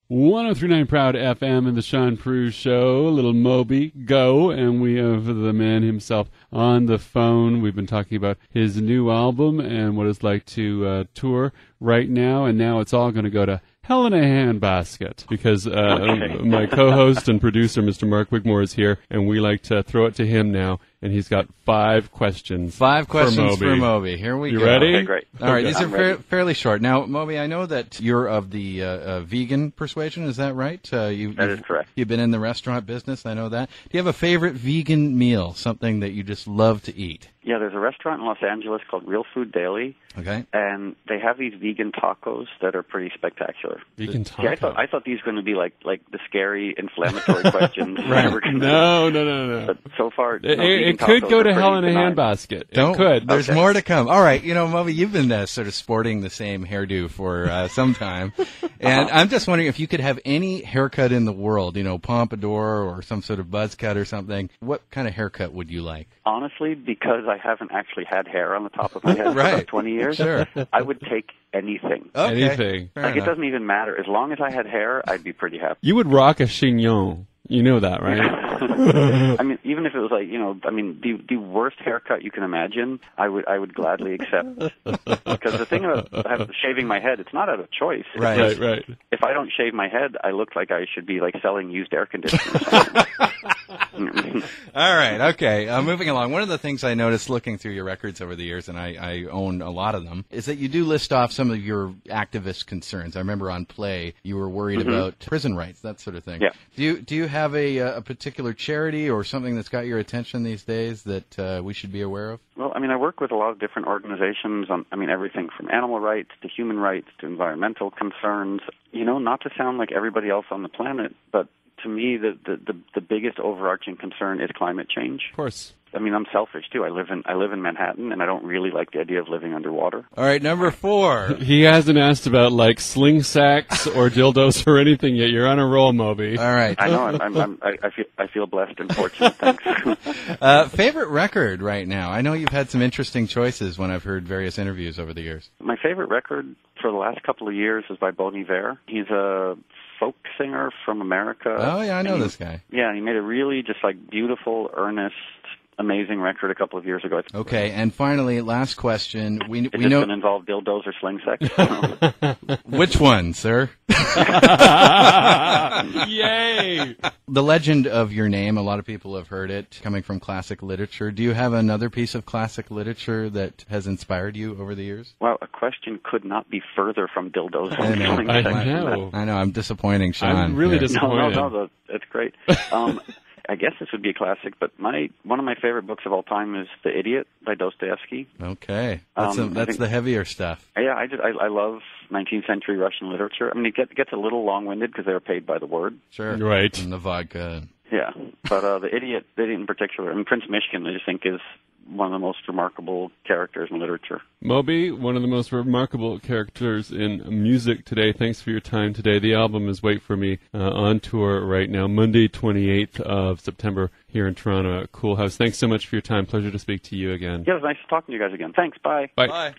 1039 Proud FM and the Sean Prue Show. Little Moby, go. And we have the man himself on the phone. We've been talking about his new album and what it's like to tour right now. And now it's all going to go to hell in a handbasket because my co-host and producer, Mr. Mark Wigmore, is here, and we like to throw it to him now. And he's got 5 questions. 5 questions for Moby. Here we go. You ready? Okay, great. All right, these are fairly short. Now, Moby, I know that you're of the vegan persuasion. Is that right? That is correct. You've been in the restaurant business. I know that. Do you have a favorite vegan meal, something that you just love to eat? Yeah, there's a restaurant in Los Angeles called Real Food Daily. Okay. And they have these vegan tacos that are pretty spectacular. Vegan Yeah, taco. I thought these were going to be like the scary, inflammatory questions. Right. No. But so far, It could go to hell in a handbasket. It could. There's more to come. All right, Moby, you've been sort of sporting the same hairdo for some time. And I'm just wondering if you could have any haircut in the world, pompadour or some sort of buzz cut or something, what kind of haircut would you like? Honestly, because I haven't actually had hair on the top of my head for about 20 years, Sure. I would take anything. Okay. Anything. Fair It enough. doesn't even matter. As long as I had hair, I'd be pretty happy. You would rock a chignon. You know that, right? I mean, even if it was like, the worst haircut you can imagine, I would gladly accept. Because the thing about shaving my head, it's not out of choice. Right. Right. If I don't shave my head, I look like I should be like selling used air conditioners. All right, okay. Moving along, one of the things I noticed looking through your records over the years, and I own a lot of them, is that you do list off some of your activist concerns. I remember on Play, you were worried about prison rights, that sort of thing. Yeah. Do you have a particular charity or something that's got your attention these days that we should be aware of? Well, I work with a lot of different organizations on, everything from animal rights to human rights to environmental concerns. Not to sound like everybody else on the planet, but to me, the biggest overarching concern is climate change. Of course. I'm selfish too. I live in Manhattan, and I don't really like the idea of living underwater. All right, number 4. He hasn't asked about like sling sacks or dildos or anything yet. You're on a roll, Moby. All right. I know. I feel blessed and fortunate. Thanks. Favorite record right now? I know you've had some interesting choices when I've heard various interviews over the years. My favorite record for the last couple of years is by Bon Iver. He's a folk singer from America. Oh, yeah, I know this guy. Yeah, he made a really just like beautiful, earnest, amazing record a couple of years ago. Okay, and finally, last question. We Is this know going to involve dildos or sling sex? which one, sir? Yay! The legend of your name, a lot of people have heard it coming from classic literature. Do you have another piece of classic literature that has inspired you over the years? Well, a question could not be further from dildos I and know. sling I sex. know. I know, I'm disappointing Sean. I'm really here. disappointed. No, that's great. I guess this would be a classic, but one of my favorite books of all time is The Idiot by Dostoevsky. Okay, that's I that's think- the heavier stuff. Yeah, I love 19th century Russian literature. It gets a little long-winded because they were paid by the word. Sure. Right. And the vodka. Yeah, but The Idiot in particular, Prince Myshkin, I just think is one of the most remarkable characters in literature. Moby, one of the most remarkable characters in music today. Thanks for your time today. The album is Wait For Me on tour right now, Monday 28th of September here in Toronto at Cool House. Thanks so much for your time. Pleasure to speak to you again. Yeah, it was nice talking to you guys again. Thanks, bye. Bye.